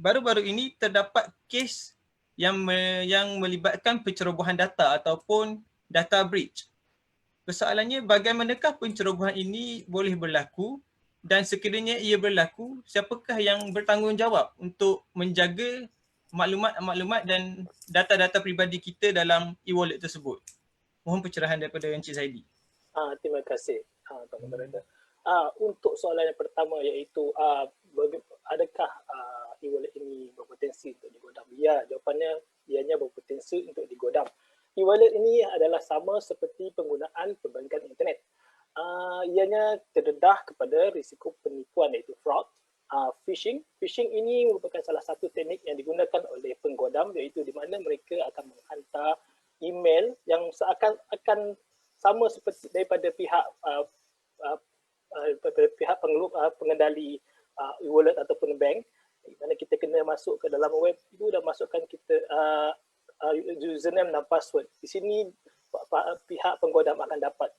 baru-baru ini terdapat kes yang melibatkan pencerobohan data ataupun data breach. Persoalannya, bagaimanakah pencerobohan ini boleh berlaku dan sekiranya ia berlaku, siapakah yang bertanggungjawab untuk menjaga maklumat-maklumat dan data-data peribadi kita dalam e-wallet tersebut? Mohon pencerahan daripada Encik Zaidi. Terima kasih, Tuan Moderator. Untuk soalan yang pertama iaitu adakah e-wallet ini berpotensi untuk digodam? Ya, jawapannya ianya berpotensi untuk digodam. E-wallet ini adalah sama seperti penggunaan perbankan internet. Ianya terdedah kepada risiko penipuan iaitu fraud, phishing. Phishing ini merupakan salah satu teknik yang digunakan oleh penggodam iaitu di mana mereka akan menghantar email yang seakan-akan sama seperti daripada pihak pengendali e-wallet ataupun bank, di mana kita kena masuk ke dalam web itu dan masukkan kita username dan password. Di sini pihak penggodam akan dapat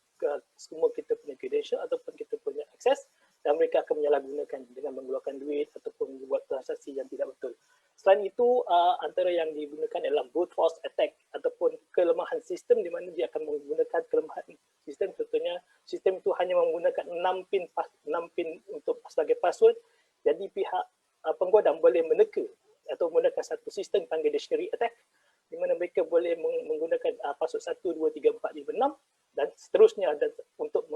semua kita punya credential ataupun kita punya akses dan mereka akan menyalahgunakan dengan mengeluarkan duit ataupun buat transaksi yang tidak betul. Selain itu, antara yang digunakan adalah brute force attack ataupun kelemahan sistem di mana dia akan menggunakan kelemahan sistem. Contohnya, sistem itu hanya menggunakan 6 pin untuk sebagai password. Jadi pihak penggodam boleh meneka atau menggunakan satu sistem panggil dictionary attack di mana mereka boleh menggunakan password 1, 2, 3, 4, 5, 6 dan seterusnya untuk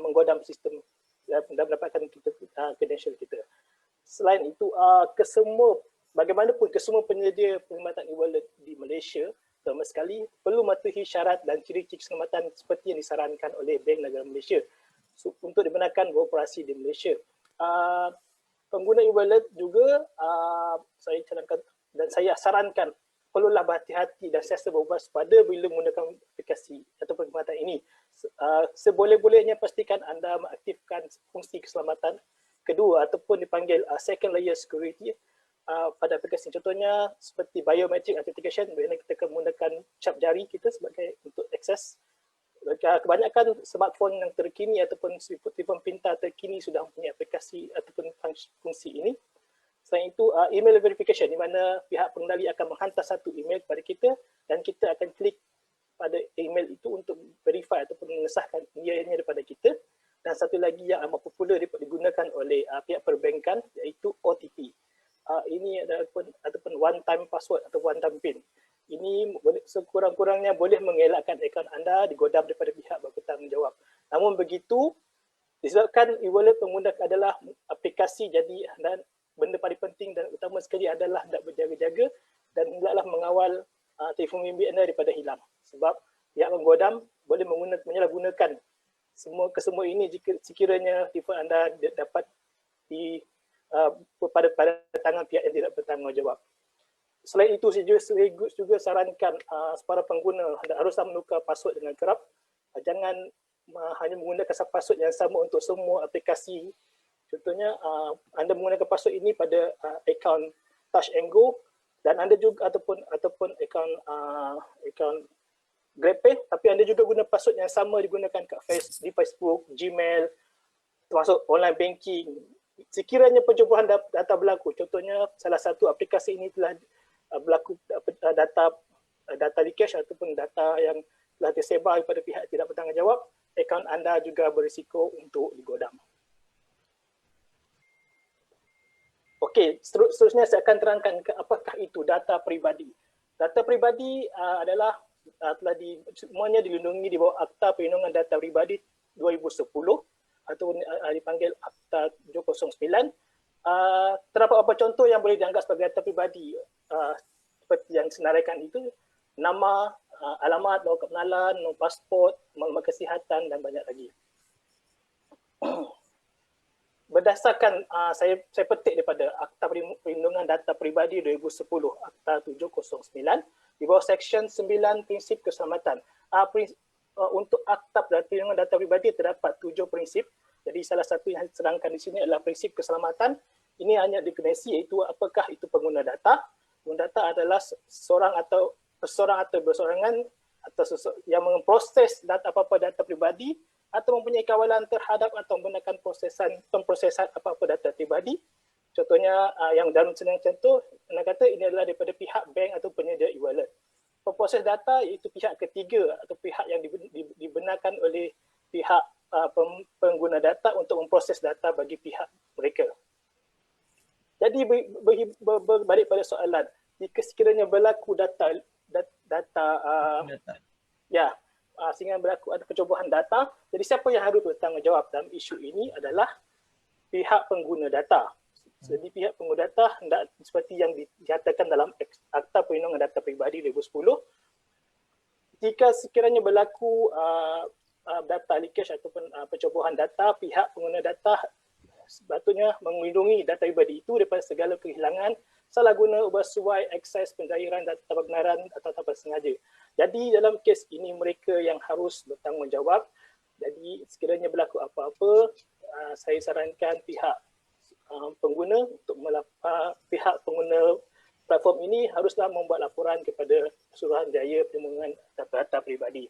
menggodam sistem dan mendapatkan credential kita. Selain itu, bagaimanapun kesemua penyedia perkhidmatan e-wallet di Malaysia terutama sekali perlu mematuhi syarat dan ciri-ciri keselamatan seperti yang disarankan oleh Bank Negara Malaysia untuk dibenarkan beroperasi di Malaysia. Pengguna e-wallet juga saya cadangkan dan saya sarankan perlulah berhati-hati dan sentiasa berwaspada bila menggunakan aplikasi atau perkhidmatan ini. Seboleh-bolehnya pastikan anda mengaktifkan fungsi keselamatan kedua ataupun dipanggil second layer security pada aplikasi. Contohnya seperti biometric authentication, di mana kita akan menggunakan cap jari kita sebagai untuk akses. Kebanyakan smartphone yang terkini ataupun telefon pintar terkini sudah mempunyai aplikasi ataupun fungsi ini. Selain itu, email verification, di mana pihak pengendali akan menghantar satu email kepada kita dan kita akan klik pada email itu untuk verify ataupun mengesahkan ianya daripada kita. Dan satu lagi yang amat popular digunakan oleh pihak perbankan iaitu OTP. Ini ataupun one time password atau one time pin. Ini sekurang-kurangnya boleh mengelakkan akaun anda digodam daripada pihak bertanggungjawab. Namun begitu, disebabkan e-wallet pengguna adalah aplikasi, jadi dan benda paling penting dan utama sekali adalah nak berjaga-jaga dan hendaklah mengawal telefon bimbit anda daripada hilang. Sebab pihak penggodam boleh menyalahgunakan kesemua ini jika sekiranya telefon anda dapat pada tangan pihak yang tidak bertanggungjawab. Selain itu, saya juga sarankan para pengguna haruslah menukar password dengan kerap. Jangan hanya menggunakan password yang sama untuk semua aplikasi. Contohnya, anda menggunakan password ini pada akaun Touch and Go dan anda juga ataupun akaun GrabPay, tapi anda juga guna password yang sama digunakan di Facebook, Gmail, termasuk online banking. Sekiranya pencerobohan data berlaku, contohnya salah satu aplikasi ini telah berlaku data leakage ataupun data yang telah tersebar kepada pihak tidak bertanggungjawab, akaun anda juga berisiko untuk digodam. Okey, seterusnya saya akan terangkan apakah itu data peribadi. Data peribadi adalah semuanya dilindungi di bawah Akta Perlindungan Data Peribadi 2010 atau dipanggil Akta 709. Terdapat beberapa contoh yang boleh dianggap sebagai data peribadi seperti yang disenaraikan itu: nama, alamat, nombor kebenaran, nombor pasport, maklumat kesihatan dan banyak lagi. Berdasarkan saya petik daripada Akta Perlindungan Data Peribadi 2010, Akta 709, di bawah Seksyen 9 Prinsip Keselamatan. Untuk Akta Perlindungan Data Peribadi terdapat 7 prinsip. Jadi salah satu yang diterangkan di sini adalah prinsip keselamatan. Ini hanya definisi, iaitu apakah itu pengguna data. Pengguna data adalah seorang atau bersorangan atau yang memproses apa-apa data peribadi atau mempunyai kawalan terhadap atau menggunakan pemprosesan apa-apa data peribadi. Contohnya yang dalam senang contoh, nak kata ini adalah daripada pihak bank atau penyedia e-wallet. Pemproses data iaitu pihak ketiga atau pihak yang dibenarkan oleh pihak pengguna data untuk memproses data bagi pihak mereka. Jadi berbalik pada soalan, jika sekiranya berlaku data sehingga berlaku ada pencerobohan data, jadi siapa yang harus bertanggungjawab dalam isu ini adalah pihak pengguna data. Jadi pihak pengguna data hendak seperti yang dinyatakan dalam Akta Perlindungan Data Peribadi 2010, jika sekiranya berlaku data leakage ataupun pencerobohan data, pihak pengguna data sepatutnya melindungi data peribadi itu daripada segala kehilangan, salah guna, ubah suai, akses, pencairan data tanpa kebenaran atau tanpa sengaja. Jadi dalam kes ini mereka yang harus bertanggungjawab. Jadi sekiranya berlaku apa-apa, saya sarankan pihak pengguna untuk pihak pengguna platform ini haruslah membuat laporan kepada Suruhanjaya Perlindungan Data Peribadi.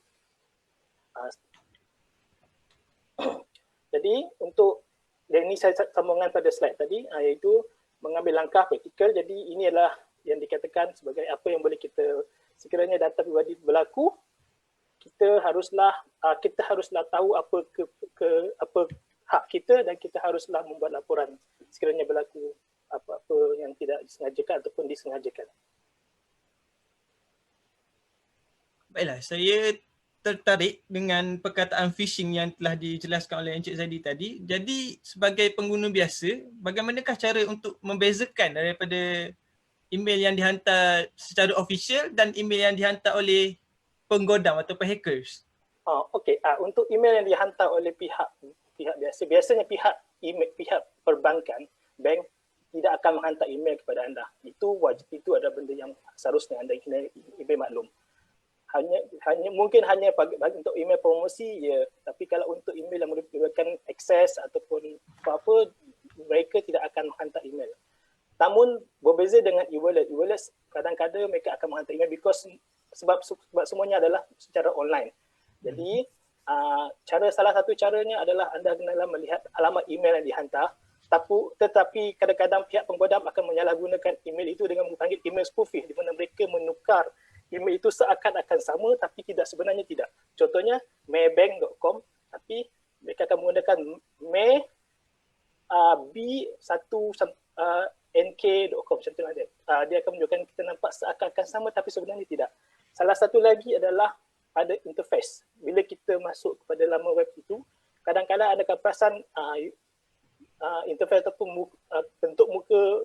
Jadi untuk dan ini saya sambungan pada slide tadi, iaitu mengambil langkah praktikal. Jadi ini adalah yang dikatakan sebagai apa yang boleh kita, sekiranya data peribadi berlaku, kita haruslah tahu apa hak kita dan kita haruslah membuat laporan sekiranya berlaku apa-apa yang tidak disengajakan ataupun disengajakan. Baiklah, saya tertarik dengan perkataan phishing yang telah dijelaskan oleh Encik Zaidi tadi. Jadi sebagai pengguna biasa, bagaimanakah cara untuk membezakan daripada email yang dihantar secara official dan email yang dihantar oleh penggodam atau hackers? Okey, untuk email yang dihantar oleh pihak biasa, biasanya pihak perbankan, bank tidak akan menghantar email kepada anda. Itu wajib, itu adalah benda yang seharusnya anda kena maklum. Mungkin hanya untuk email promosi, ya, tapi kalau untuk email yang memberikan akses ataupun apa-apa, mereka tidak akan menghantar email. Namun berbeza dengan e-wallet, kadang-kadang mereka akan menghantar email sebab semuanya adalah secara online. Jadi salah satu caranya adalah anda kenalah melihat alamat email yang dihantar, tetapi kadang-kadang pihak penggodam akan menyalahgunakan email itu dengan memanggil email spoofing, di mana mereka menukar email itu seakan-akan sama tapi sebenarnya tidak. Contohnya maybank.com, tapi mereka akan menggunakan b1nk.com, contohnya dia. Dia akan menunjukkan kita nampak seakan-akan sama tapi sebenarnya tidak. Salah satu lagi adalah pada interface. Bila kita masuk kepada laman web itu, kadang-kadang anda akan perasan interface ataupun bentuk muka,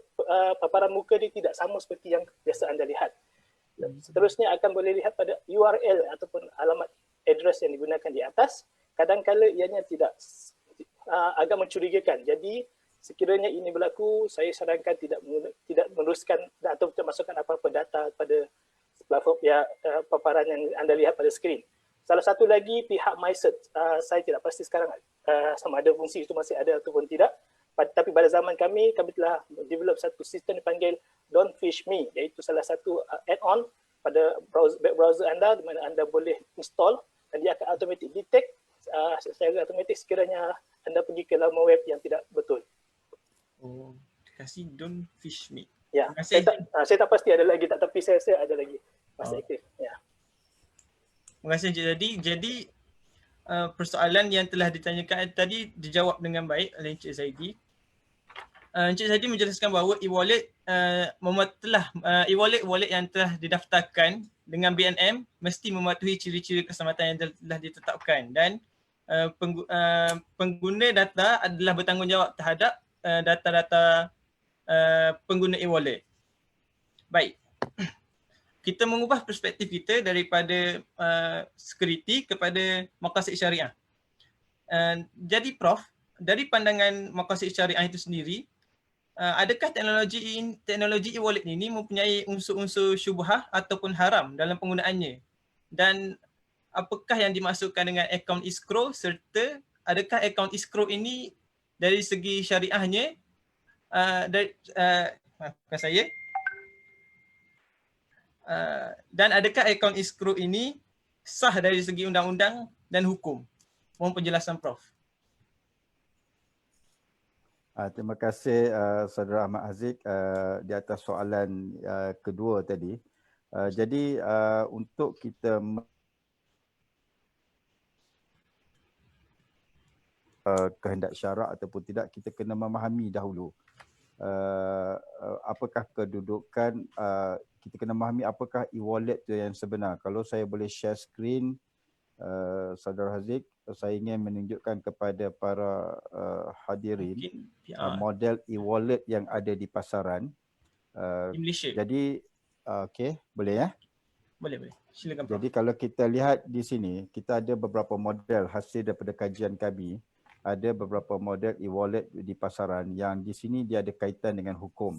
paparan muka dia tidak sama seperti yang biasa anda lihat. Seterusnya akan boleh lihat pada URL ataupun alamat address yang digunakan di atas. Kadang-kadang ianya tidak agak mencurigakan. Jadi sekiranya ini berlaku, saya sarankan tidak meneruskan atau tidak masukkan apa-apa data pada platform paparan yang anda lihat pada skrin. Salah satu lagi pihak MyCert, saya tidak pasti sekarang sama ada fungsi itu masih ada ataupun tidak. Tapi pada zaman kami telah develop satu sistem dipanggil Don't Fish Me, iaitu salah satu add-on pada web browser anda di mana anda boleh install dan dia akan automatic detect secara automatik sekiranya anda pergi ke laman web yang tidak betul. Oh, kasih Don't Fish Me. Ya, saya tak pasti ada lagi tak, tapi saya rasa ada lagi masih aktif. Ya. Terima kasih Encik Zaidi. Jadi persoalan yang telah ditanyakan tadi dijawab dengan baik oleh Encik Zaidi. Encik Zaidi menjelaskan bahawa e-wallet e-wallet yang telah didaftarkan dengan BNM mesti mematuhi ciri-ciri keselamatan yang telah ditetapkan dan pengguna data adalah bertanggungjawab terhadap data-data pengguna e-wallet. Baik. Kita mengubah perspektif kita daripada security kepada maqasid syariah. Jadi Prof, dari pandangan maqasid syariah itu sendiri, adakah teknologi e-wallet ini mempunyai unsur-unsur syubhah ataupun haram dalam penggunaannya? Dan apakah yang dimaksudkan dengan akaun escrow, serta adakah akaun escrow ini dari segi syariahnya maafkan saya, dan adakah akaun escrow ini sah dari segi undang-undang dan hukum? Mohon penjelasan Prof. Terima kasih Saudara Ahmad Haziq di atas soalan kedua tadi. Jadi untuk kita kehendak syarak ataupun tidak, kita kena memahami dahulu apakah kedudukan, kita kena memahami apakah e-wallet tu yang sebenar. Kalau saya boleh share screen, Saudara Haziq, saya ingin menunjukkan kepada para hadirin model e-wallet yang ada di pasaran. Di Malaysia. Jadi, okey, boleh ya? Boleh. Silakan Prof. Jadi kalau kita lihat di sini, kita ada beberapa model hasil daripada kajian kami. Ada beberapa model e-wallet di pasaran yang di sini dia ada kaitan dengan hukum.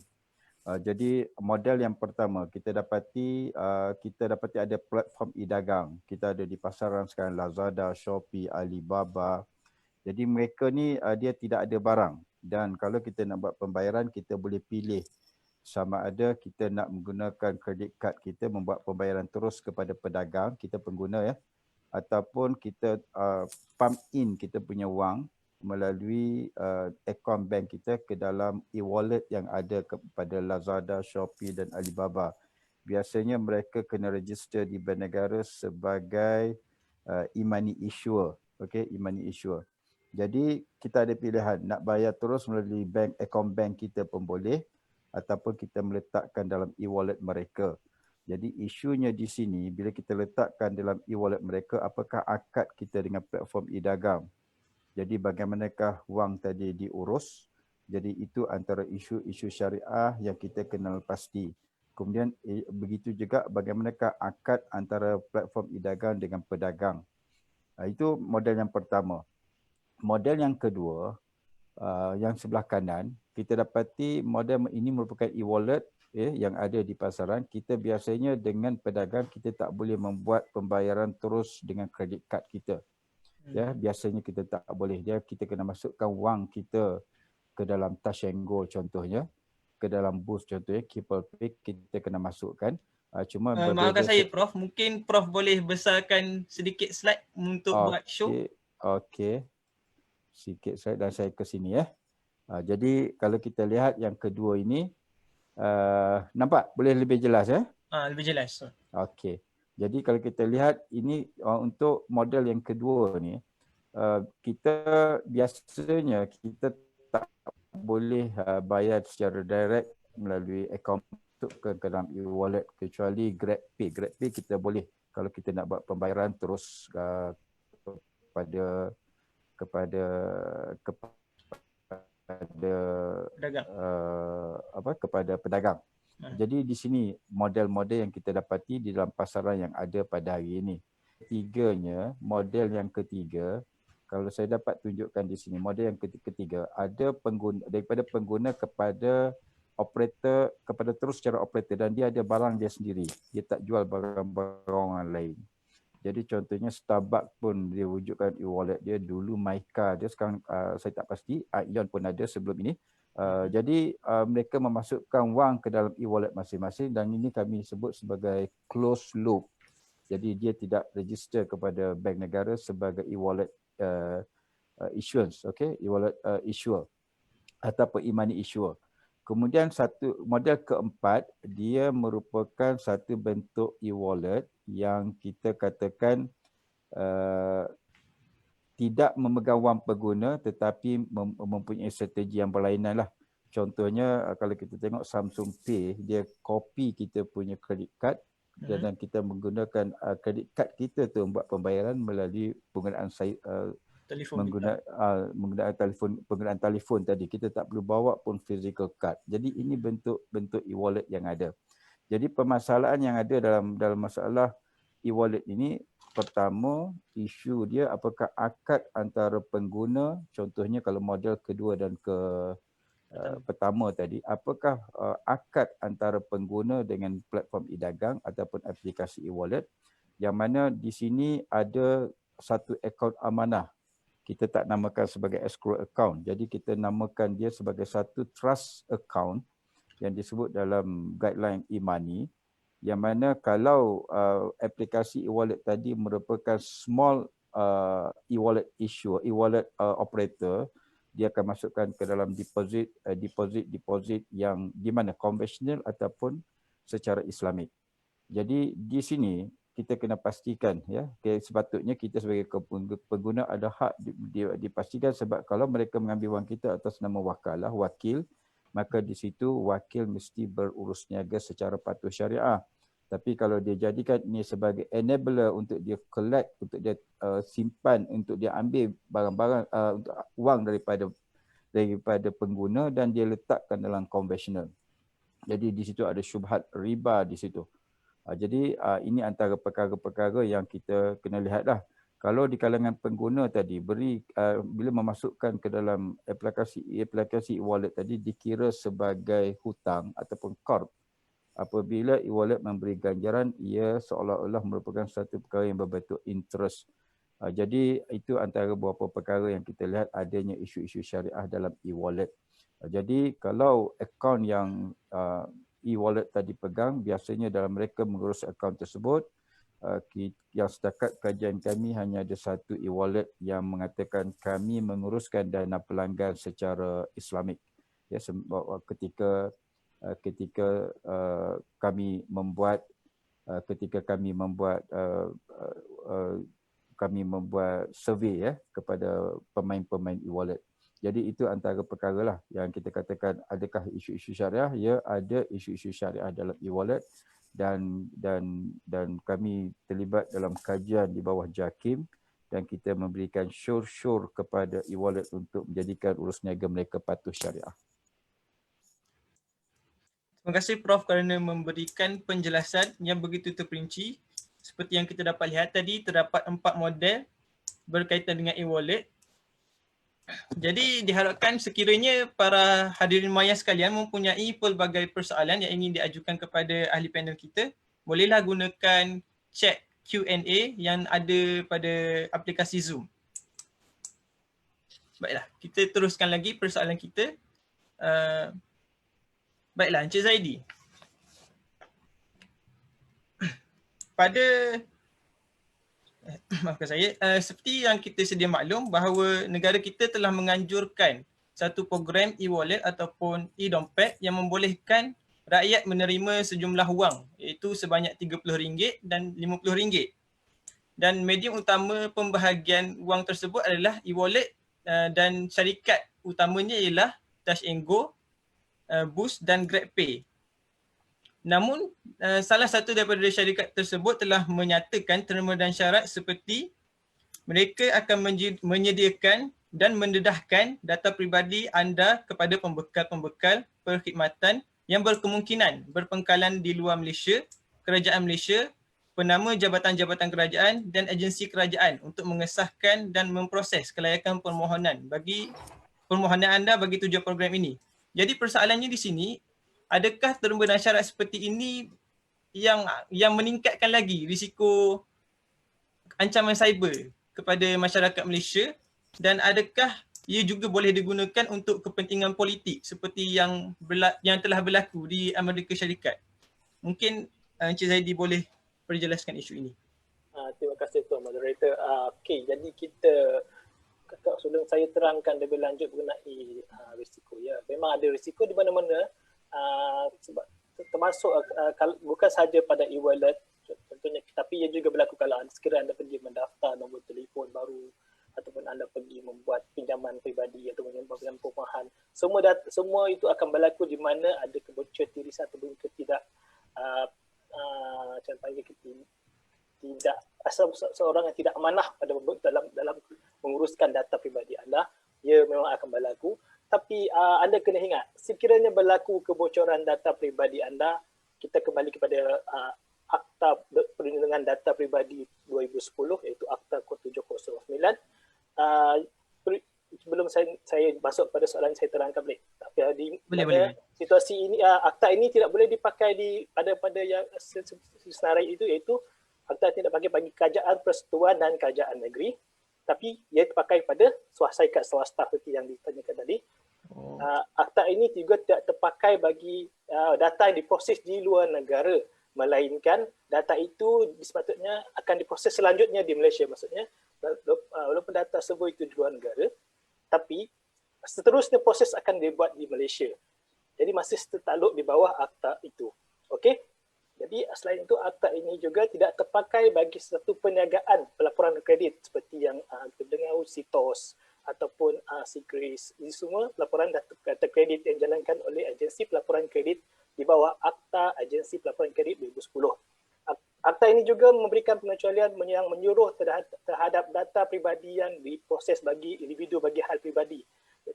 Jadi model yang pertama kita dapati ada platform e-dagang. Kita ada di pasaran sekarang Lazada, Shopee, Alibaba. Jadi mereka ni dia tidak ada barang, dan kalau kita nak buat pembayaran kita boleh pilih sama ada kita nak menggunakan credit card kita membuat pembayaran terus kepada pedagang, kita pengguna ya, ataupun kita pump in kita punya wang melalui akaun bank kita ke dalam e-wallet yang ada kepada Lazada, Shopee dan Alibaba. Biasanya mereka kena register di Bank Negara sebagai e-money issuer. Okey, e-money issuer. Jadi kita ada pilihan nak bayar terus melalui akaun bank kita pun boleh, ataupun kita meletakkan dalam e-wallet mereka. Jadi isunya di sini bila kita letakkan dalam e-wallet mereka, apakah akad kita dengan platform e-dagang. Jadi bagaimanakah wang tadi diurus. Jadi itu antara isu-isu syariah yang kita kenal pasti. Kemudian begitu juga bagaimanakah akad antara platform e-dagang dengan pedagang. Itu model yang pertama. Model yang kedua, yang sebelah kanan, kita dapati model ini merupakan e-wallet yang ada di pasaran. Kita biasanya dengan pedagang kita tak boleh membuat pembayaran terus dengan credit card kita. Ya, biasanya kita tak boleh. Kita kena masukkan wang kita ke dalam Touch 'n Go contohnya, ke dalam Boost contohnya, Keepel Pay kita kena masukkan. Cuma maafkan saya Prof, mungkin Prof boleh besarkan sedikit slide untuk buat show. Okey. Sikit slide dan saya ke sini ya. Jadi kalau kita lihat yang kedua ini, nampak? Boleh lebih jelas ya? Lebih jelas. Okey. Jadi kalau kita lihat ini untuk model yang kedua ni, kita biasanya kita tak boleh bayar secara direct melalui akaun ke dalam e-wallet kecuali GrabPay. GrabPay kita boleh kalau kita nak buat pembayaran terus kepada pedagang. Jadi di sini model-model yang kita dapati di dalam pasaran yang ada pada hari ini. Ketiganya, model yang ketiga, kalau saya dapat tunjukkan di sini, model yang ketiga ada pengguna daripada pengguna kepada operator, kepada terus secara operator, dan dia ada barang dia sendiri. Dia tak jual barang-barang orang lain. Jadi contohnya Starbucks pun dia wujudkan e-wallet dia, dulu Maika dia, sekarang saya tak pasti, Ion pun ada sebelum ini. Jadi mereka memasukkan wang ke dalam e-wallet masing-masing, dan ini kami sebut sebagai closed loop. Jadi dia tidak register kepada bank negara sebagai e-wallet issuance, e-wallet issuer ataupun e-money issuer. Kemudian satu model keempat, dia merupakan satu bentuk e-wallet yang kita katakan tidak memegang wang pengguna tetapi mempunyai strategi yang berlainan lah. Contohnya kalau kita tengok Samsung Pay, dia copy kita punya credit card dan kita menggunakan credit card kita tu buat pembayaran melalui penggunaan penggunaan telefon tadi. Kita tak perlu bawa pun physical card. Jadi ini bentuk e-wallet yang ada. Jadi permasalahan yang ada dalam masalah e-wallet ini, pertama, isu dia apakah akad antara pengguna, contohnya kalau model kedua dan pertama tadi, apakah akad antara pengguna dengan platform e-dagang ataupun aplikasi e-wallet, yang mana di sini ada satu akaun amanah. Kita tak namakan sebagai escrow account. Jadi kita namakan dia sebagai satu trust account yang disebut dalam guideline e-money, yang mana kalau aplikasi e-wallet tadi merupakan small e-wallet issuer, e-wallet operator, dia akan masukkan ke dalam deposit yang di mana konvensional ataupun secara Islamik. Jadi di sini kita kena pastikan ya, sepatutnya kita sebagai pengguna ada hak dipastikan, sebab kalau mereka mengambil wang kita atas nama wakalah, wakil, maka di situ wakil mesti berurus niaga secara patuh syariah. Tapi kalau dia jadikan ini sebagai enabler untuk dia collect, untuk dia simpan, untuk dia ambil barang-barang untuk wang daripada pengguna dan dia letakkan dalam konvensional. Jadi di situ ada syubhat riba di situ. Jadi ini antara perkara-perkara yang kita kena lihatlah. Kalau di kalangan pengguna tadi bila memasukkan ke dalam aplikasi e-wallet tadi dikira sebagai hutang ataupun qard. Apabila e-wallet memberi ganjaran, ia seolah-olah merupakan satu perkara yang berbentuk interest. Jadi itu antara beberapa perkara yang kita lihat adanya isu-isu syariah dalam e-wallet. Jadi kalau akaun yang e-wallet tadi pegang, biasanya dalam mereka mengurus akaun tersebut, yang setakat kajian kami hanya ada satu e-wallet yang mengatakan kami menguruskan dana pelanggan secara Islamik. Ya, ketika kami membuat survey ya kepada pemain-pemain e-wallet. Jadi itu antara perkara lah yang kita katakan adakah isu-isu syariah. Ya, ada isu-isu syariah dalam e-wallet dan kami terlibat dalam kajian di bawah JAKIM dan kita memberikan syur-syur kepada e-wallet untuk menjadikan urus niaga mereka patuh syariah. Terima kasih Prof kerana memberikan penjelasan yang begitu terperinci. Seperti yang kita dapat lihat tadi, terdapat 4 model berkaitan dengan e-wallet. Jadi diharapkan sekiranya para hadirin maya sekalian mempunyai pelbagai persoalan yang ingin diajukan kepada ahli panel kita, bolehlah gunakan chat Q&A yang ada pada aplikasi Zoom. Baiklah, kita teruskan lagi persoalan kita. Baiklah, Encik Zaidi. Maafkan saya, seperti yang kita sedia maklum bahawa negara kita telah menganjurkan satu program e-wallet ataupun e-dompet yang membolehkan rakyat menerima sejumlah wang, iaitu sebanyak RM30 dan RM50. Dan medium utama pembahagian wang tersebut adalah e-wallet dan syarikat utamanya ialah Touch 'n Go, Boost dan GrabPay. Namun, salah satu daripada syarikat tersebut telah menyatakan terma dan syarat seperti mereka akan menyediakan dan mendedahkan data pribadi anda kepada pembekal-pembekal perkhidmatan yang berkemungkinan berpangkalan di luar Malaysia, kerajaan Malaysia, penama jabatan-jabatan kerajaan dan agensi kerajaan untuk mengesahkan dan memproses kelayakan permohonan anda bagi tujuan program ini. Jadi persoalannya di sini, adakah terma dan syarat seperti ini yang meningkatkan lagi risiko ancaman cyber kepada masyarakat Malaysia, dan adakah ia juga boleh digunakan untuk kepentingan politik seperti yang telah berlaku di Amerika Syarikat? Mungkin Encik Zaidi boleh perjelaskan isu ini. Terima kasih Tuan Moderator. Okey, jadi kita sebelum saya terangkan lebih lanjut mengenai risiko, ya, memang ada risiko di mana-mana, sebab termasuk bukan sahaja pada e-wallet contohnya, tapi ia juga berlaku kalau sekiranya anda pergi mendaftar nombor telefon baru ataupun anda pergi membuat pinjaman peribadi atau pinjaman perumahan. Semua itu akan berlaku di mana ada kebocoran tiris ataupun tidak tidak asal seorang yang tidak amanah dalam menguruskan data pribadi anda, ia memang akan berlaku. Tapi anda kena ingat, sekiranya berlaku kebocoran data pribadi anda, kita kembali kepada Akta Perlindungan Data Pribadi 2010, iaitu Akta Kod 709. Sebelum saya masuk pada soalan, saya terangkan balik. Boleh. Situasi ini, akta ini tidak boleh dipakai pada yang senarai itu, iaitu akta tidak pakai bagi kerajaan persekutuan dan kerajaan negeri, tapi ia dipakai pada syarikat swasta seperti yang ditanyakan tadi. Akta ini juga tidak terpakai bagi data yang diproses di luar negara, melainkan data itu sepatutnya akan diproses selanjutnya di Malaysia. Maksudnya walaupun data tersebut itu di luar negara, tapi seterusnya proses akan dibuat di Malaysia. Jadi masih tertakluk di bawah akta itu. Okey. Jadi selain itu akta ini juga tidak terpakai bagi satu perniagaan pelaporan kredit seperti yang kita dengar CITOS ataupun SIGRIS. Ini semua pelaporan data kredit yang dijalankan oleh agensi pelaporan kredit di bawah Akta Agensi Pelaporan Kredit 2010. Akta ini juga memberikan pengecualian yang menyuruh terhadap data peribadi yang diproses bagi individu bagi hal peribadi.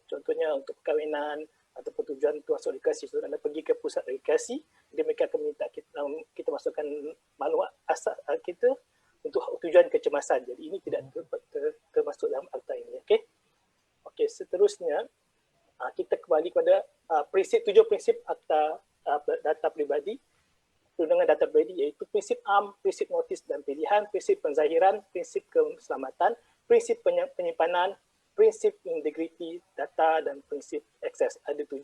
Contohnya untuk perkahwinan ataupun tujuan tu masuk registrasi. So, anda pergi ke pusat registrasi, dia mereka akan minta kita masukkan maklumat asal kita untuk tujuan kecemasan. Jadi ini tidak termasuk dalam akta ini. Okey, seterusnya kita kembali kepada tujuh prinsip akta data peribadi, perlindungan data peribadi, iaitu prinsip am, prinsip notis dan pilihan, prinsip penzahiran, prinsip keselamatan, prinsip penyimpanan, prinsip integriti data dan prinsip akses. Ada 7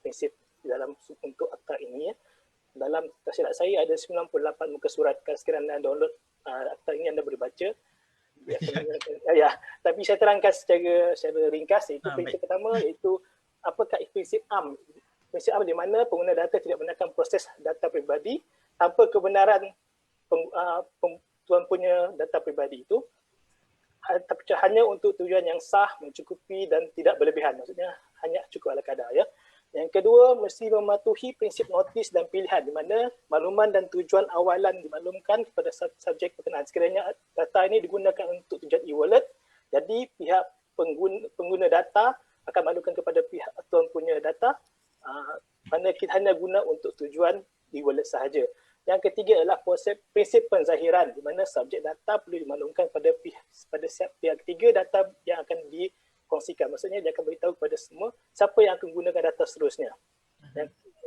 prinsip dalam untuk akta ini. Dalam tersilap saya ada 98 muka surat. Kalau sekiranya anda download akta ini, anda boleh baca. Ya, tapi saya terangkan secara ringkas. Iaitu prinsip pertama, iaitu apakah prinsip am. Prinsip am di mana pengguna data tidak menggunakan proses data peribadi tanpa kebenaran tuan punya data peribadi itu, hanya untuk tujuan yang sah, mencukupi dan tidak berlebihan. Maksudnya hanya cukup ala kadar. Ya. Yang kedua, mesti mematuhi prinsip notis dan pilihan di mana makluman dan tujuan awalan dimaklumkan kepada subjek berkenaan. Sekiranya data ini digunakan untuk tujuan e-wallet, jadi pihak pengguna data akan maklumkan kepada pihak tuan punya data mana kita hanya guna untuk tujuan e-wallet sahaja. Yang ketiga adalah prinsip penzahiran di mana subjek data perlu dimaklumkan pada pihak ketiga data yang akan dikongsikan. Maksudnya dia akan beritahu kepada semua siapa yang akan gunakan data seterusnya.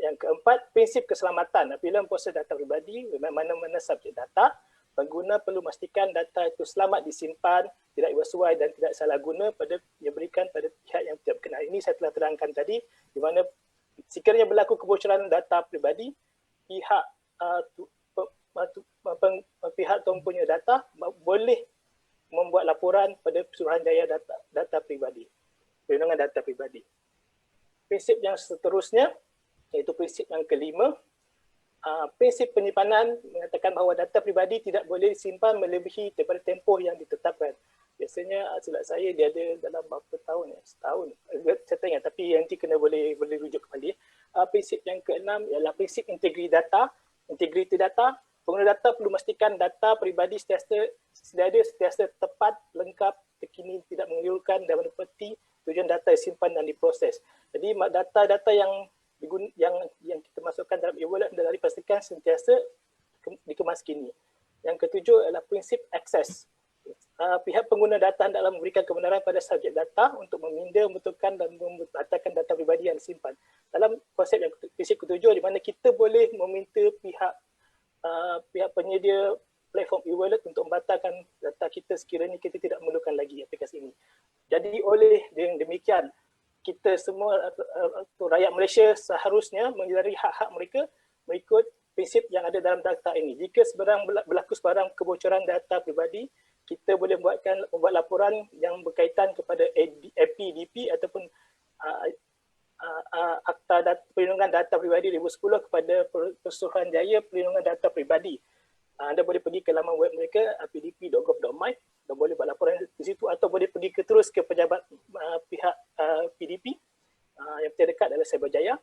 Yang keempat, prinsip keselamatan. Apabila proses data peribadi, mana-mana subjek data, pengguna perlu memastikan data itu selamat disimpan, tidak bersuai dan tidak salah guna diberikan pada pihak yang tidak berkenaan. Ini saya telah terangkan tadi, di mana sekiranya berlaku kebocoran data peribadi, pihak tuan punya data boleh membuat laporan pada Suruhanjaya data peribadi, perlindungan data peribadi. Prinsip yang seterusnya, iaitu prinsip yang kelima, prinsip penyimpanan mengatakan bahawa data peribadi tidak boleh disimpan melebihi daripada tempoh yang ditetapkan. Biasanya silap saya dia ada dalam berapa tahun ya? Setahun. Saya tak ingat, tapi nanti kena boleh rujuk kembali. Prinsip yang keenam ialah prinsip integriti data. Pengguna data perlu memastikan data peribadi sentiasa tepat, lengkap, terkini, tidak mengelirukan dan menepati tujuan data disimpan dan diproses. Jadi data-data yang kita masukkan dalam e-wallet adalah dipastikan sentiasa dikemaskini. Yang ketujuh adalah prinsip akses. Pihak pengguna data hendaklah memberikan kebenaran pada subjek data untuk meminda, membentukkan dan membatalkan data peribadi yang disimpan. Dalam konsep yang prinsip ketujuh, di mana kita boleh meminta pihak penyedia platform e-wallet untuk membatalkan data kita sekiranya kita tidak memerlukan lagi aplikasi ini. Jadi oleh demikian, kita semua rakyat Malaysia seharusnya menjadi hak-hak mereka mengikut prinsip yang ada dalam data ini. Jika berlaku sebarang kebocoran data peribadi, kita boleh membuat laporan yang berkaitan kepada APDP ataupun Akta Perlindungan Data Peribadi 2010 kepada Suruhanjaya Perlindungan Data Peribadi. Anda boleh pergi ke laman web mereka pdp.gov.my dan boleh buat laporan di situ, atau boleh pergi terus ke pejabat pihak PDP yang terdekat adalah Cyberjaya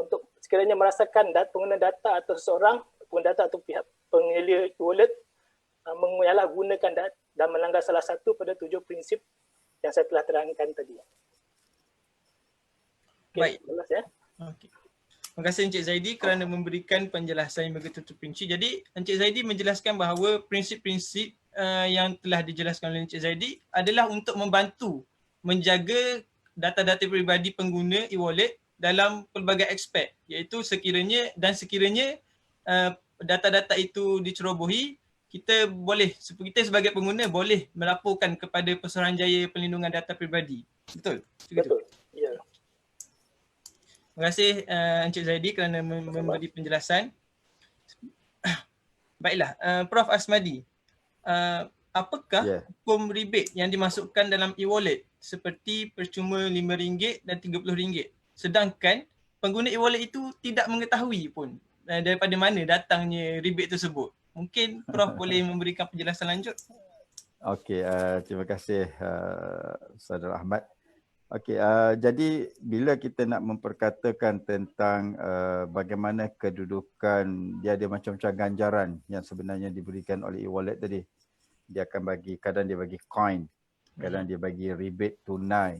untuk sekiranya merasakan pengguna data atau seseorang pengguna data atau pihak penyelia e-wallet menyalahgunakan dan melanggar salah satu pada 7 prinsip yang saya telah terangkan tadi. Okay, baik. Jelas ya? Okay. Terima kasih Encik Zaidi kerana memberikan penjelasan yang begitu terperinci. Jadi Encik Zaidi menjelaskan bahawa prinsip-prinsip yang telah dijelaskan oleh Encik Zaidi adalah untuk membantu menjaga data-data peribadi pengguna e-wallet dalam pelbagai aspek, iaitu sekiranya data-data itu dicerobohi, kita sebagai pengguna boleh melaporkan kepada Pesuruhanjaya Perlindungan Data Peribadi. Betul? Betul. Ya. Terima kasih Encik Zaidi kerana memberi penjelasan. Baiklah, Prof Asmadi, apakah hukum rebate yang dimasukkan dalam e-wallet seperti percuma RM5 dan RM30. Sedangkan pengguna e-wallet itu tidak mengetahui pun daripada mana datangnya rebate tersebut. Mungkin Prof boleh memberikan penjelasan lanjut? Okey, terima kasih Saudara Ahmad. Okey, jadi bila kita nak memperkatakan tentang bagaimana kedudukan, dia ada macam-macam ganjaran yang sebenarnya diberikan oleh e-wallet tadi. Dia akan bagi, kadang dia bagi coin, kadang dia bagi rebate tunai,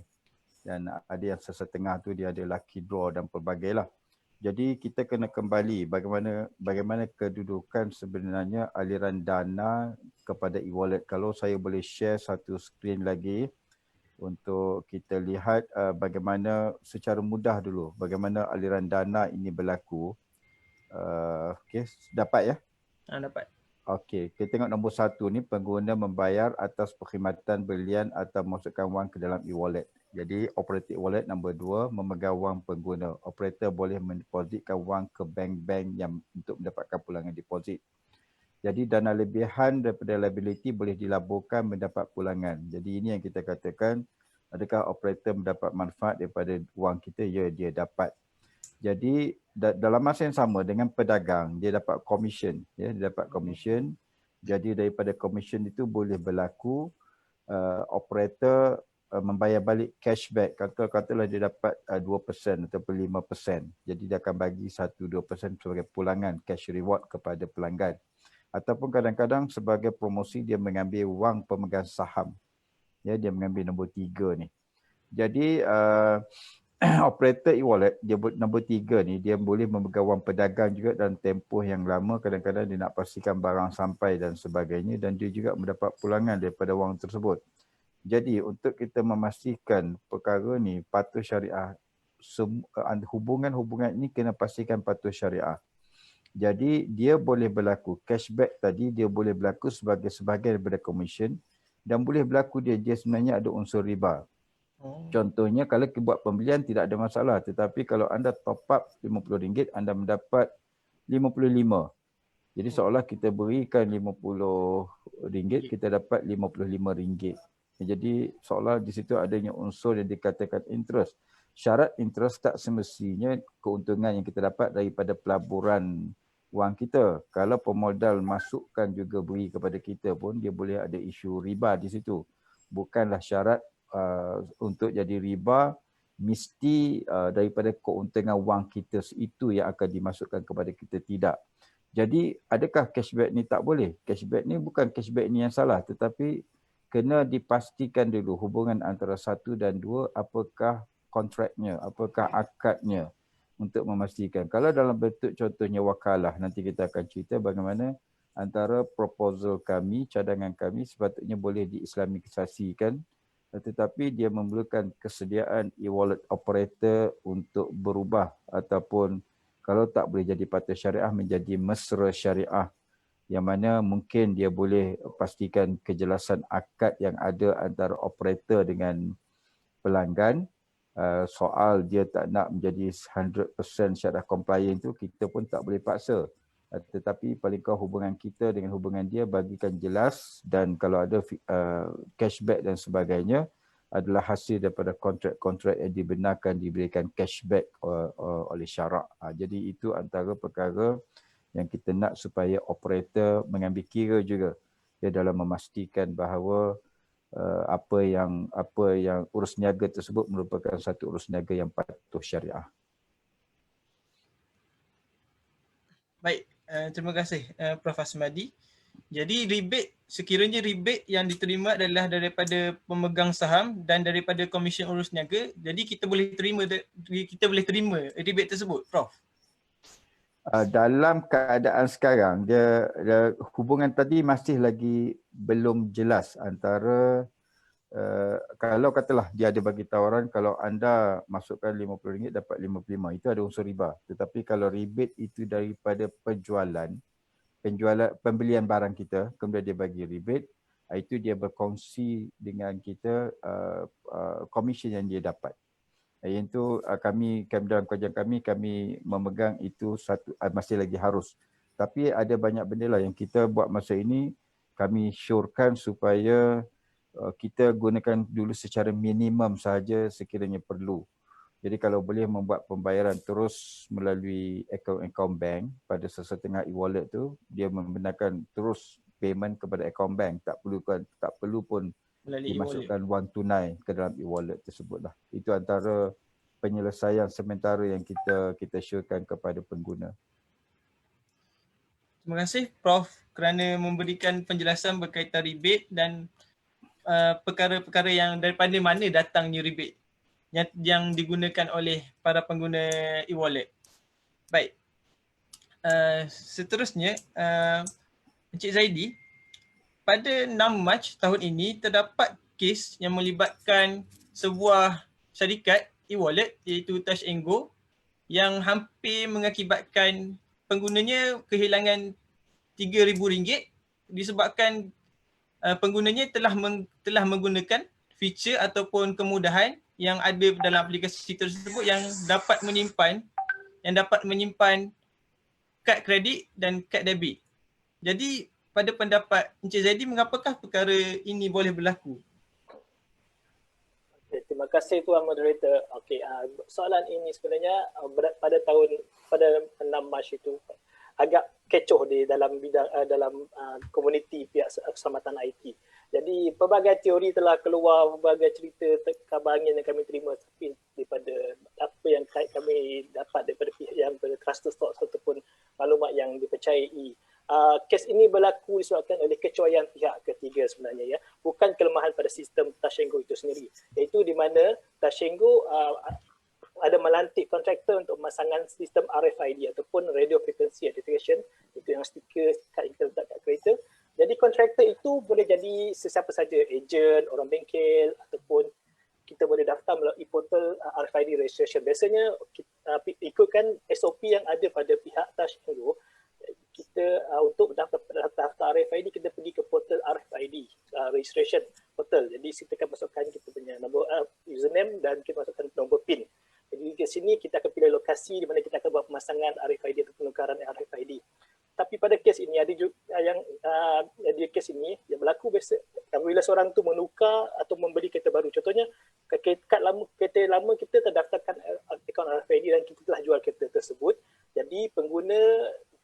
dan ada yang sesetengah tu dia ada lucky draw dan pelbagai lah. Jadi kita kena kembali bagaimana kedudukan sebenarnya aliran dana kepada e-wallet. Kalau saya boleh share satu skrin lagi untuk kita lihat bagaimana secara mudah dulu bagaimana aliran dana ini berlaku. Okey, dapat ya? Dapat. Okey, kita tengok nombor 1 ni, pengguna membayar atas perkhidmatan belian atau memasukkan wang ke dalam e-wallet. Jadi operator e-wallet. Nombor 2, memegang wang pengguna. Operator boleh mendepositkan wang ke bank-bank yang untuk mendapatkan pulangan deposit. Jadi dana lebihan daripada liability boleh dilaburkan mendapat pulangan. Jadi ini yang kita katakan, adakah operator mendapat manfaat daripada wang kita? Ya, dia dapat. Jadi dalam masa yang sama dengan pedagang, dia dapat commission, ya, dia dapat commission. Jadi daripada commission itu boleh berlaku operator membayar balik cashback. Katalah dia dapat 2% ataupun 5%. Jadi dia akan bagi 1-2% sebagai pulangan cash reward kepada pelanggan. Ataupun kadang-kadang sebagai promosi dia mengambil wang pemegang saham. Ya, dia mengambil nombor 3 ni. Jadi operator e-wallet, dia nombor 3 ni, dia boleh memegang wang pedagang juga dalam tempoh yang lama. Kadang-kadang dia nak pastikan barang sampai dan sebagainya, dan dia juga mendapat pulangan daripada wang tersebut. Jadi untuk kita memastikan perkara ni patuh syariah, hubungan-hubungan ini kena pastikan patuh syariah. Jadi dia boleh berlaku cashback tadi, dia boleh berlaku sebagai sebahagian daripada commission, dan boleh berlaku dia sebenarnya ada unsur riba. Contohnya kalau kita buat pembelian tidak ada masalah, tetapi kalau anda top up RM50, anda mendapat RM55. Jadi seolah kita berikan RM50, kita dapat RM55. Jadi seolah di situ adanya unsur yang dikatakan interest. Syarat interest tak semestinya keuntungan yang kita dapat daripada pelaburan wang kita. Kalau pemodal masukkan juga beri kepada kita pun, dia boleh ada isu riba di situ. Bukanlah syarat untuk jadi riba mesti daripada keuntungan wang kita itu yang akan dimasukkan kepada kita, tidak. Jadi adakah cashback ni tak boleh? Cashback ni bukan cashback ni yang salah, tetapi kena dipastikan dulu hubungan antara 1 dan 2, apakah kontraknya, apakah akadnya, untuk memastikan. Kalau dalam bentuk contohnya wakalah, nanti kita akan cerita bagaimana antara proposal kami, cadangan kami sepatutnya boleh diislamisasikan, tetapi dia memerlukan kesediaan e-wallet operator untuk berubah, ataupun kalau tak boleh jadi patuh syariah menjadi mesra syariah, yang mana mungkin dia boleh pastikan kejelasan akad yang ada antara operator dengan pelanggan. Soal dia tak nak menjadi 100% syariah compliant itu, kita pun tak boleh paksa. Tetapi paling kurang hubungan kita dengan hubungan dia bagikan jelas, dan kalau ada cashback dan sebagainya adalah hasil daripada kontrak-kontrak yang dibenarkan diberikan cashback oleh syarak. Jadi itu antara perkara yang kita nak supaya operator mengambil kira juga dia dalam memastikan bahawa apa yang urus niaga tersebut merupakan satu urus niaga yang patuh syariah. Baik, terima kasih Prof. Asmadi. Jadi sekiranya rebate yang diterima adalah daripada pemegang saham dan daripada komisen urus niaga, jadi kita boleh terima rebate tersebut, Prof. Dalam keadaan sekarang, dia hubungan tadi masih lagi belum jelas antara kalau katalah dia ada bagi tawaran, kalau anda masukkan RM50 dapat RM55, itu ada unsur riba. Tetapi kalau rebate itu daripada pembelian barang kita, kemudian dia bagi rebate, itu dia berkongsi dengan kita komisen yang dia dapat. Yang itu kami dalam kajian kami memegang itu masih lagi harus. Tapi ada banyak benda lah yang kita buat masa ini, kami syorkan supaya kita gunakan dulu secara minimum sahaja sekiranya perlu. Jadi kalau boleh membuat pembayaran terus melalui akaun bank pada sesetengah e-wallet tu, dia membenarkan terus payment kepada akaun bank, tak perlu pun Melalui e-wallet. dimasukkan wang tunai ke dalam e-wallet tersebutlah. Itu antara penyelesaian sementara yang kita syorkan kepada pengguna. Terima kasih Prof kerana memberikan penjelasan berkaitan rebate dan perkara-perkara yang daripada mana datangnya rebate yang digunakan oleh para pengguna e-wallet. Baik. Seterusnya, Encik Zaidi, pada 6 Mac tahun ini terdapat kes yang melibatkan sebuah syarikat e-wallet iaitu Touch 'n Go yang hampir mengakibatkan penggunanya kehilangan RM3,000 disebabkan penggunanya telah menggunakan feature ataupun kemudahan yang ada dalam aplikasi tersebut yang dapat menyimpan kad kredit dan kad debit. Jadi pada pendapat Encik Zaidi, mengapakah perkara ini boleh berlaku? Okay, terima kasih Tuan Moderator. Okay, soalan ini sebenarnya pada 6 Mac itu agak kecoh di dalam bidang dalam komuniti pihak keselamatan IT. Jadi pelbagai teori telah keluar, pelbagai cerita kabar angin yang kami terima, tapi daripada apa yang kami dapat daripada pihak yang trusted source ataupun maklumat yang dipercayai. Kes ini berlaku disebabkan oleh kecuaian pihak ketiga sebenarnya, ya, bukan kelemahan pada sistem Touch 'n Go itu sendiri, iaitu di mana Touch 'n Go ada melantik kontraktor untuk pemasangan sistem RFID ataupun radio frequency identification, itu yang stiker kad yang kita letak kat kereta. Jadi kontraktor itu boleh jadi sesiapa saja, ejen, orang bengkel, ataupun kita boleh daftar melalui portal RFID registration. Biasanya ikutkan SOP yang ada pada pihak Touch 'n Go. Kita untuk daftar RFID, kita pergi ke portal RFID registration portal. Jadi kita akan masukkan kita punya nombor username dan kita masukkan nombor PIN. Jadi di sini kita akan pilih lokasi di mana kita akan buat pemasangan RFID atau penukaran RFID. Tapi pada kes ini ada juga kes ini yang berlaku biasa apabila seorang tu menukar atau membeli kereta baru. Contohnya kereta lama kita terdaftarkan akaun RFID dan kita telah jual kereta tersebut. Jadi pengguna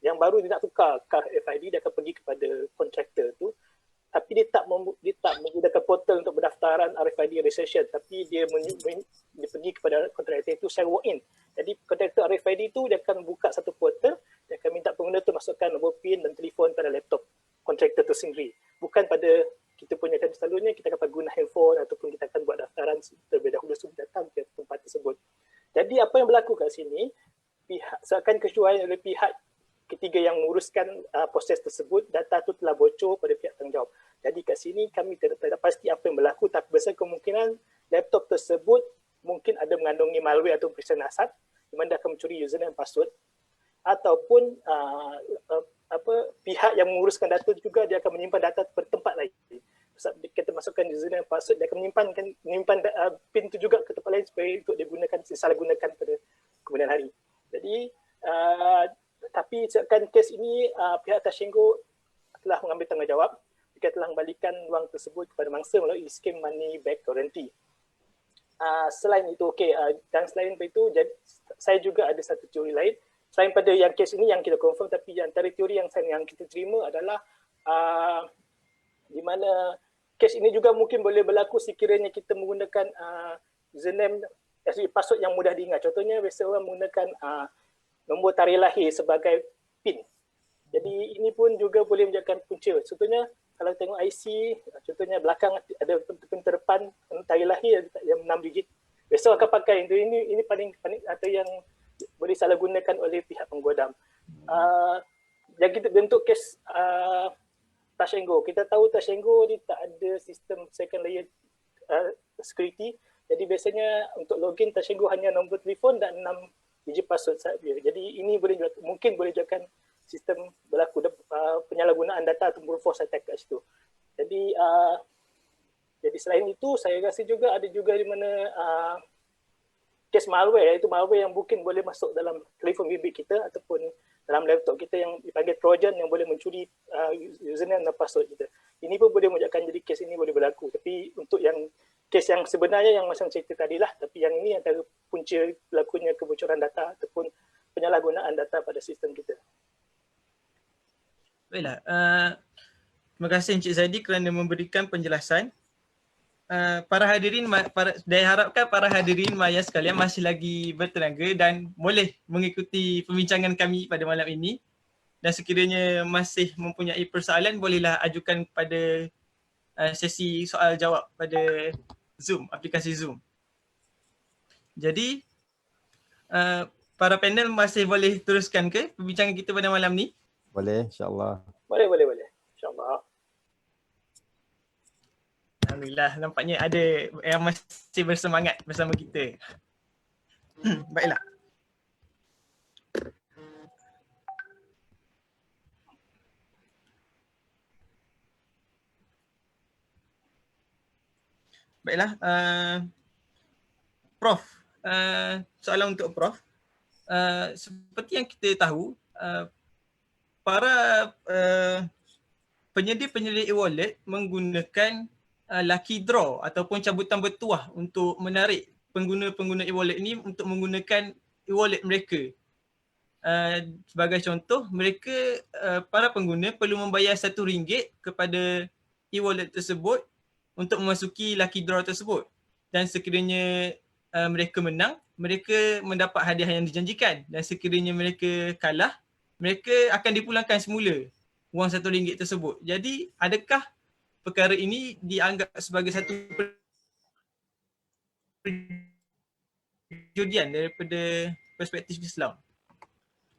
yang baru dia nak tukar RFID, dia akan pergi kepada kontraktor tu, tapi dia tak menggunakan portal untuk pendaftaran RFID registration, tapi dia pergi kepada kontraktor itu secara walk-in. Jadi kontraktor RFID itu dia akan buka satu portal, dia akan minta pengguna tu masukkan nombor PIN dan telefon pada laptop kontraktor itu sendiri. Bukan pada kita punya, kan selalunya kita akan guna handphone ataupun kita akan buat daftaran terlebih dahulu sebelum datang ke tempat tersebut. Jadi apa yang berlaku kat sini, seakan kecuaian oleh pihak ketiga yang menguruskan proses tersebut, data tu telah bocor pada pihak tanggungjawab. Jadi kat sini kami tidak pasti apa yang berlaku, tapi besar kemungkinan laptop tersebut mungkin ada mengandungi malware atau perisian asat di mana dia akan mencuri username dan password, ataupun pihak yang menguruskan data juga dia akan menyimpan data bertempat lain. Kita masukkan username dan password, dia akan menyimpan PIN itu juga ke tempat lain supaya untuk digunakan, disalahgunakan pada kemudian hari. Jadi tapi seakan kes ini pihak Touch 'n Go telah mengambil tanggungjawab. Mereka telah membalikan wang tersebut kepada mangsa melalui skim money back guarantee. Selain itu, dan selain itu, saya juga ada satu teori lain. Selain pada yang kes ini yang kita confirm, tapi antara teori yang kita terima adalah di mana kes ini juga mungkin boleh berlaku sekiranya kita menggunakan username, password yang mudah diingat. Contohnya biasa orang menggunakan nombor tarikh lahir sebagai PIN. Jadi ini pun juga boleh menjadikan punca. Contohnya kalau tengok IC, contohnya belakang ada penterdepan tarikh lahir yang 6 digit. Biasa orang akan pakai ini paling atau yang boleh salah gunakan oleh pihak penggodam. Yang kita bentuk kes Touch 'n Go. Kita tahu Touch 'n Go dia tak ada sistem second layer security. Jadi biasanya untuk login Touch 'n Go hanya nombor telefon dan 6 digit password sahaja. Jadi ini mungkin boleh jadikan sistem berlaku penyalahgunaan data atau force attack kat situ. Jadi selain itu saya rasa juga ada juga di mana kes malware, iaitu malware yang mungkin boleh masuk dalam telefon bimbit kita ataupun dalam laptop kita yang dipanggil Trojan yang boleh mencuri username dan password kita. ini pun boleh menunjukkan jadi kes ini boleh berlaku. Tapi untuk yang kes yang sebenarnya yang macam cerita tadi lah, tapi yang ini antara punca berlakunya kebocoran data ataupun penyalahgunaan data pada sistem kita. Baiklah, terima kasih Encik Zaidi kerana memberikan penjelasan. Para hadirin, saya harapkan para hadirin maya sekalian masih lagi bertenaga dan boleh mengikuti perbincangan kami pada malam ini. Dan sekiranya masih mempunyai persoalan, bolehlah ajukan pada sesi soal jawab pada Zoom, aplikasi Zoom. Jadi, para panel masih boleh teruskan ke perbincangan kita pada malam ni? Boleh, insyaAllah. Boleh. InsyaAllah. Alhamdulillah, nampaknya ada yang masih bersemangat bersama kita. Baiklah. Baiklah, Prof. Soalan untuk Prof. Seperti yang kita tahu, para penyedia-penyedia e-wallet menggunakan lucky draw ataupun cabutan bertuah untuk menarik pengguna-pengguna e-wallet ini untuk menggunakan e-wallet mereka. Sebagai contoh, mereka para pengguna perlu membayar RM1 kepada e-wallet tersebut untuk memasuki lucky draw tersebut. Dan sekiranya mereka menang, mereka mendapat hadiah yang dijanjikan. Dan sekiranya mereka kalah, mereka akan dipulangkan semula wang RM1 tersebut. Jadi, adakah perkara ini dianggap sebagai satu perjudian daripada perspektif Islam?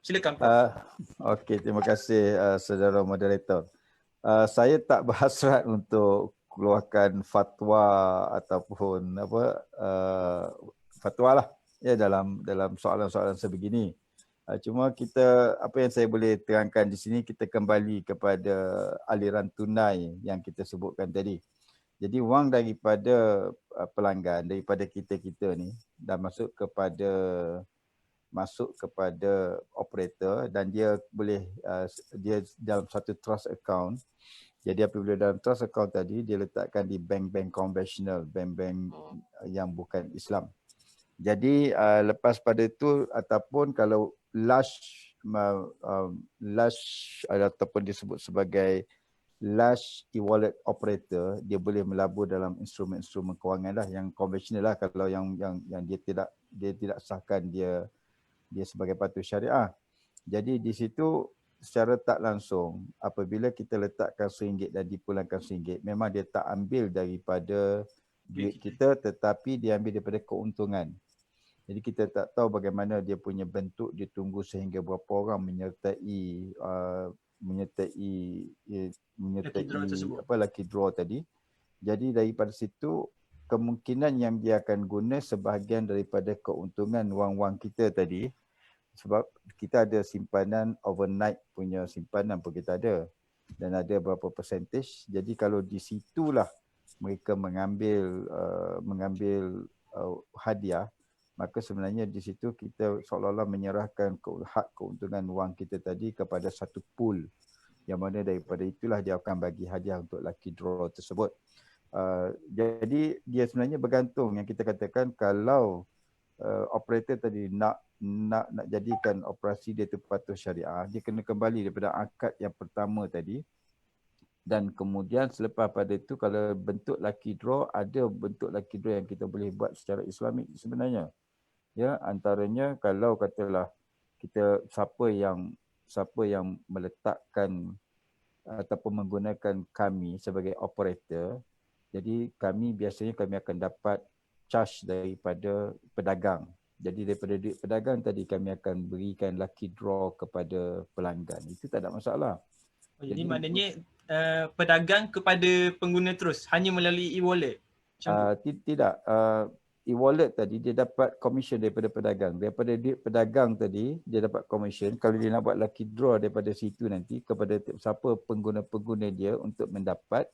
Silakan, Prof. Okey, terima kasih saudara moderator. Saya tak berhasrat untuk keluarkan fatwa ataupun fatwa lah ya dalam soalan-soalan sebegini. Cuma kita, apa yang saya boleh terangkan di sini, kita kembali kepada aliran tunai yang kita sebutkan tadi. Jadi wang daripada pelanggan, daripada kita ni dah masuk kepada operator dan dia boleh dia dalam satu trust account. Jadi apabila dalam trust account tadi, dia letakkan di bank-bank konvensional, bank-bank yang bukan Islam. Jadi lepas pada itu, ataupun kalau lush ataupun disebut sebagai lush e-wallet operator, dia boleh melabur dalam instrumen-instrumen kewangan lah yang konvensional lah, kalau yang dia tidak sahkan dia sebagai patuh syariah. Jadi di situ secara tak langsung, apabila kita letakkan RM1 dan dipulangkan RM1, memang dia tak ambil daripada duit kita, tetapi dia ambil daripada keuntungan. Jadi kita tak tahu bagaimana dia punya bentuk, dia tunggu sehingga berapa orang menyertai lucky draw tadi. Jadi daripada situ, kemungkinan yang dia akan guna sebahagian daripada keuntungan wang-wang kita tadi, sebab kita ada simpanan overnight punya simpanan pun kita ada, dan ada berapa percentage. Jadi kalau di situlah mereka mengambil hadiah, maka sebenarnya di situ kita seolah-olah menyerahkan hak keuntungan wang kita tadi kepada satu pool, yang mana daripada itulah dia akan bagi hadiah untuk lucky draw tersebut. Jadi dia sebenarnya bergantung, yang kita katakan kalau operator tadi nak jadikan operasi dia tu patuh syariah, dia kena kembali daripada akad yang pertama tadi. Dan kemudian selepas pada itu, kalau bentuk lucky draw, ada bentuk lucky draw yang kita boleh buat secara Islamik sebenarnya. Ya, antaranya kalau katalah kita siapa yang meletakkan ataupun menggunakan kami sebagai operator, jadi biasanya kami akan dapat charge daripada pedagang. Jadi daripada duit pedagang tadi kami akan berikan lucky draw kepada pelanggan. Itu tak ada masalah. Jadi maknanya pedagang kepada pengguna terus hanya melalui e-wallet? Tidak. E-wallet tadi dia dapat commission daripada pedagang. Daripada duit pedagang tadi dia dapat commission. Kalau dia nak buat lucky draw daripada situ nanti kepada siapa pengguna-pengguna dia untuk mendapat,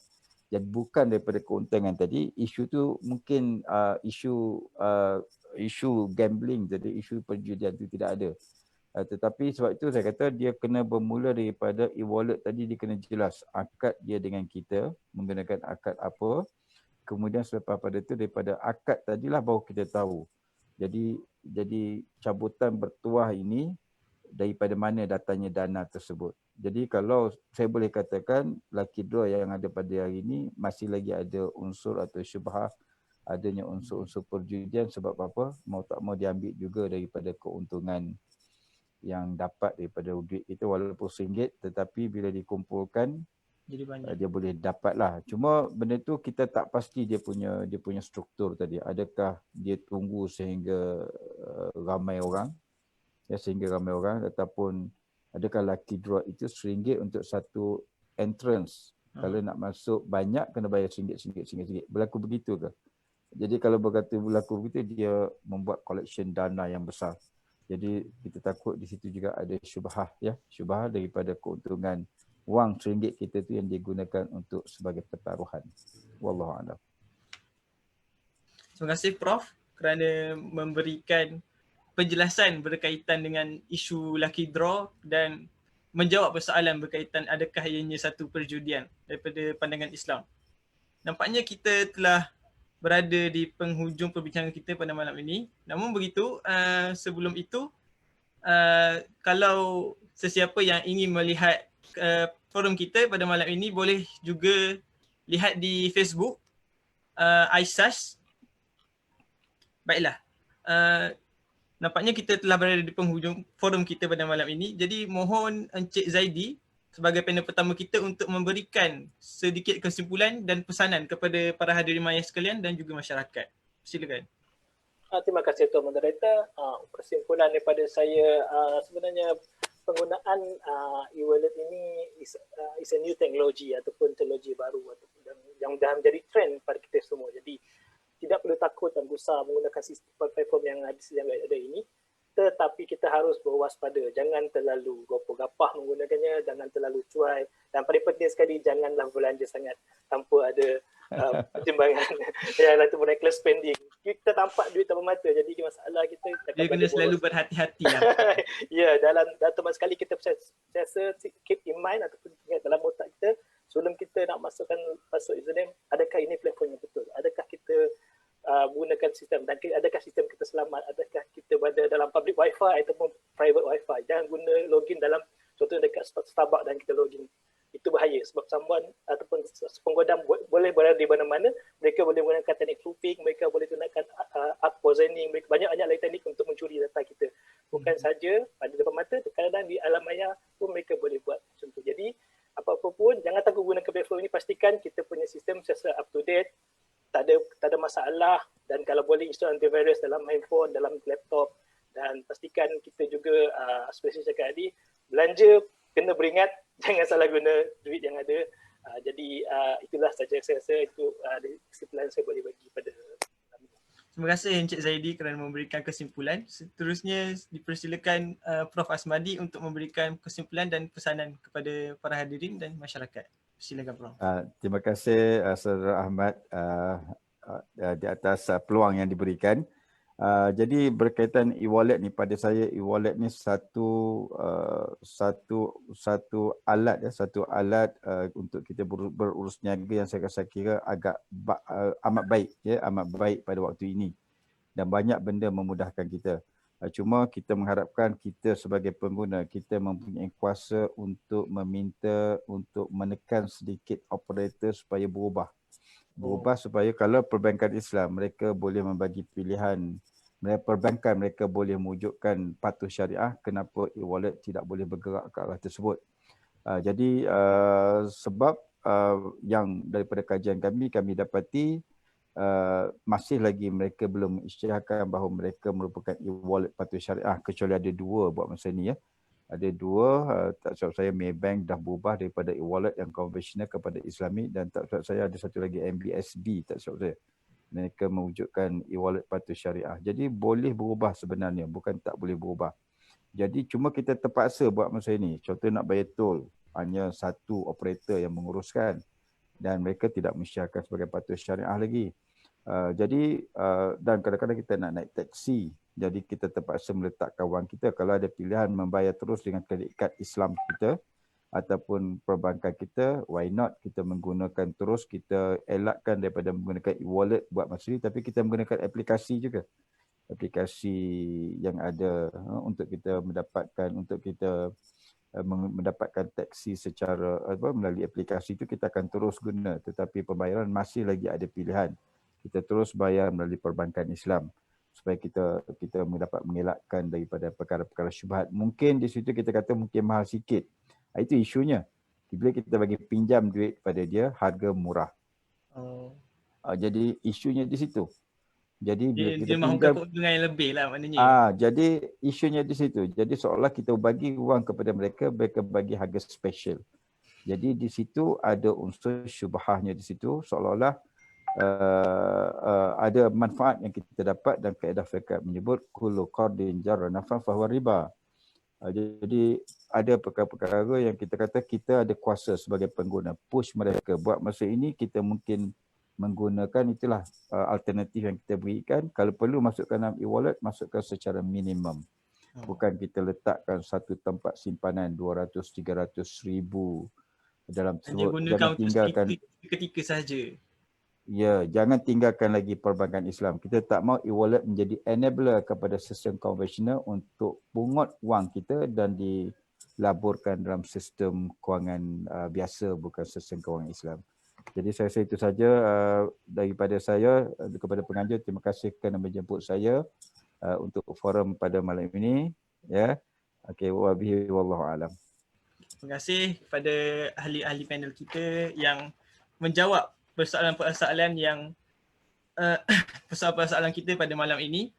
jadi bukan daripada keuntungan tadi. Isu tu mungkin isu gambling, jadi isu perjudian tu tidak ada. Tetapi sebab itu saya kata dia kena bermula daripada e-wallet tadi, dia kena jelas akad dia dengan kita, menggunakan akad apa. Kemudian selepas pada itu daripada akad tadilah baru kita tahu. Jadi cabutan bertuah ini daripada mana datangnya dana tersebut. Jadi kalau saya boleh katakan lucky draw yang ada pada hari ini masih lagi ada unsur atau syubhah, adanya unsur-unsur perjudian. Sebab apa? Mau tak mau diambil juga daripada keuntungan yang dapat daripada duit itu, walaupun RM1, tetapi bila dikumpulkan Jadi banyak. dia boleh dapat lah. Cuma benda tu kita tak pasti dia punya struktur tadi. Adakah dia tunggu sehingga ramai orang, sehingga ramai orang, ataupun adakah lucky draw itu RM1 untuk satu entrance. Kalau nak masuk banyak kena bayar RM1. Berlaku begitu ke? Jadi kalau berkata berlaku begitu, dia membuat collection dana yang besar. Jadi kita takut di situ juga ada syubhah, syubhah daripada keuntungan wang RM1 kita tu yang digunakan untuk sebagai pertaruhan. Wallahu a'lam. Terima kasih Prof kerana memberikan penjelasan berkaitan dengan isu lucky draw dan menjawab persoalan berkaitan adakah ianya satu perjudian daripada pandangan Islam. Nampaknya kita telah berada di penghujung perbincangan kita pada malam ini. Namun begitu, sebelum itu, kalau sesiapa yang ingin melihat forum kita pada malam ini boleh juga lihat di Facebook ISAS. Baiklah, nampaknya kita telah berada di penghujung forum kita pada malam ini. Jadi mohon Encik Zaidi sebagai panel pertama kita untuk memberikan sedikit kesimpulan dan pesanan kepada para hadirin maya sekalian dan juga masyarakat. Silakan. Terima kasih Tuan Moderator. Kesimpulan daripada saya, sebenarnya penggunaan e-wallet ini is a new technology ataupun teknologi baru yang dah menjadi trend pada kita semua. Jadi tidak perlu takut dan gusar menggunakan sistem platform yang ada ini. Tetapi kita harus berwaspada, jangan terlalu gopoh-gapah menggunakannya, jangan terlalu cuai, dan paling penting sekali janganlah belanja sangat tanpa ada pertimbangan yang ataupun reckless spending. Kita tampak duit tanpa mata, jadi masalah kita dia kena selalu berhati-hati lah. Ya, dalam teman sekali kita sentiasa keep in mind ataupun ingat dalam otak kita sebelum kita nak masuk username, adakah ini platform yang betul, adakah kita menggunakan sistem dan adakah sistem kita selamat, adakah kita berada dalam public wifi ataupun private wifi. Jangan guna login dalam, contoh dekat Starbucks dan kita login, itu bahaya sebab someone ataupun penggodam boleh berada di mana-mana. Mereka boleh menggunakan teknik spoofing, mereka boleh gunakan app poisoning, mereka banyak-banyak lagi teknik untuk mencuri data kita. Bukan saja pada depan mata, kadang-kadang di alam maya pun mereka boleh buat macam tu. Jadi apa-apa pun jangan takut gunakan platform ini, pastikan kita punya sistem sentiasa up to date, tak ada masalah, dan kalau boleh install antivirus dalam handphone, dalam laptop, dan pastikan kita juga seperti saya cakap tadi, belanja kena beringat, jangan salah guna duit yang ada. Jadi itulah saja saya rasa itu kesimpulan saya boleh bagi pada. Terima kasih Encik Zaidi kerana memberikan kesimpulan. Seterusnya dipersilakan Prof Asmadi untuk memberikan kesimpulan dan pesanan kepada para hadirin dan masyarakat. Silakan Prof. Terima kasih Saudara Ahmad di atas peluang yang diberikan. Jadi berkaitan e-wallet ni, pada saya e-wallet ni satu alat untuk kita berurus niaga yang saya kira agak amat baik, amat baik pada waktu ini, dan banyak benda memudahkan kita. Cuma kita mengharapkan kita sebagai pengguna, kita mempunyai kuasa untuk meminta, untuk menekan sedikit operator supaya berubah supaya kalau perbankan Islam mereka boleh membagi pilihan, perbankan mereka boleh mewujudkan patuh syariah, kenapa e-wallet tidak boleh bergerak ke arah tersebut. Jadi sebab yang daripada kajian kami dapati masih lagi mereka belum mengisytiharkan bahawa mereka merupakan e-wallet patuh syariah, kecuali ada dua buat masa ni. Ada dua, tak silap saya Maybank dah berubah daripada e-wallet yang konvensional kepada Islami, dan tak silap saya ada satu lagi MBSB, tak silap saya. Mereka mewujudkan e-wallet patuh syariah. Jadi boleh berubah sebenarnya, bukan tak boleh berubah. Jadi cuma kita terpaksa buat masa ini. Contoh nak bayar tol, hanya satu operator yang menguruskan dan mereka tidak mengisytiharkan sebagai patuh syariah lagi. Dan kadang-kadang kita nak naik taksi, Jadi kita terpaksa meletakkan wang kita. Kalau ada pilihan membayar terus dengan kredit kad Islam kita ataupun perbankan kita, why not kita menggunakan terus, kita elakkan daripada menggunakan e-wallet buat masa ni, tapi kita menggunakan aplikasi juga. Aplikasi yang ada untuk kita mendapatkan taksi secara melalui aplikasi itu, kita akan terus guna, tetapi pembayaran masih lagi ada pilihan. Kita terus bayar melalui perbankan Islam supaya kita mendapat mengelakkan daripada perkara-perkara syubhat. Mungkin di situ kita kata mungkin mahal sikit. Itu isunya. Bila kita bagi pinjam duit kepada dia harga murah. Jadi isunya di situ. Jadi bila kita Dia mahukan keuntungan yang lebih lah maknanya. Jadi isunya di situ. Jadi seolah kita bagi wang kepada mereka, mereka bagi harga special. Jadi di situ ada unsur syubhahnya di situ, seolah-olah ada manfaat yang kita dapat, dan kaedah fiqh menyebut kullu qardin jarra naf'an fahuwa riba. Jadi ada perkara-perkara yang kita kata kita ada kuasa sebagai pengguna, push mereka buat masa ini, kita mungkin menggunakan itulah alternatif yang kita berikan. Kalau perlu masukkan dalam e-wallet, masukkan secara minimum. Bukan kita letakkan satu tempat simpanan 200-300 ribu dalam hanya tersebut. gunakan untuk ketika sahaja. Ya, jangan tinggalkan lagi perbankan Islam. Kita tak mau e-wallet menjadi enabler kepada sistem konvensional untuk pungut wang kita dan dilaburkan dalam sistem kewangan biasa, bukan sistem kewangan Islam. Jadi saya rasa itu saja daripada saya kepada penganjur. Terima kasih kerana menjemput saya untuk forum pada malam ini. Ya, okey, wabihi wallahu alam. Terima kasih kepada ahli-ahli panel kita yang menjawab persoalan-persoalan yang persoalan-persoalan kita pada malam ini.